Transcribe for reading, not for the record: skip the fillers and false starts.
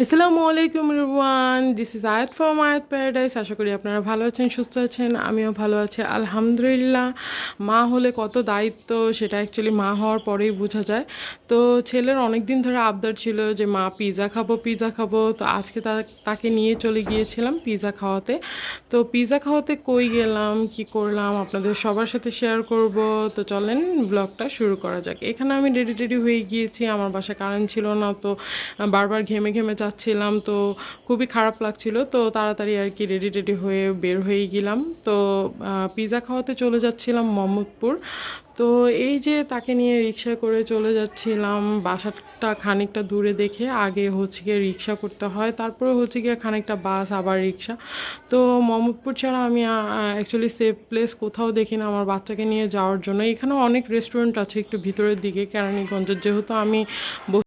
আসসালামু আলাইকুম everyone, this is আয়াত ফ্রম আয়াত প্যারাডাইস। আশা করি আপনারা ভালো আছেন, সুস্থ আছেন। আমিও ভালো আছি আলহামদুলিল্লাহ। মা হলে কত দায়িত্ব সেটা অ্যাকচুয়ালি মা হওয়ার পরেই বোঝা যায়। তো ছেলের অনেক দিন ধরে আবদার ছিল যে মা পিৎজা খাবো পিৎজা খাবো, তো আজকে তাকে নিয়ে চলে গিয়েছিলাম পিৎজা খাওয়াতে। তো পিৎজা খাওয়াতে কই গেলাম কি করলাম আপনাদের সবার সাথে শেয়ার করব। তো চলেন ব্লগটা শুরু করা যাক। এখানে আমি রেডি হয়ে গিয়েছি, আমার বাসায় কারেন্ট ছিল না, তো বারবার ঘেমে ঘেমে যাচ্ছিলাম, তো খুবই খারাপ লাগছিল। তো তাড়াতাড়ি আর কি রেডি হয়ে বের হয়ে গেলাম। তো পিৎজা খাওয়াতে চলে যাচ্ছিলাম মোহাম্মদপুর। তো এই যে তাকে নিয়ে রিক্সা করে চলে যাচ্ছিলাম। বাসাটা খানিকটা দূরে দেখে আগে হচ্ছে গিয়ে রিক্সা করতে হয়, তারপরে হচ্ছে গিয়ে খানিকটা বাস, আবার রিক্সা। তো মোহাম্মদপুর ছাড়া আমি অ্যাকচুয়ালি সেফ প্লেস কোথাও দেখি না আমার বাচ্চাকে নিয়ে যাওয়ার জন্য। এখানেও অনেক রেস্টুরেন্ট আছে একটু ভিতরের দিকে কেরানীগঞ্জের, যেহেতু আমি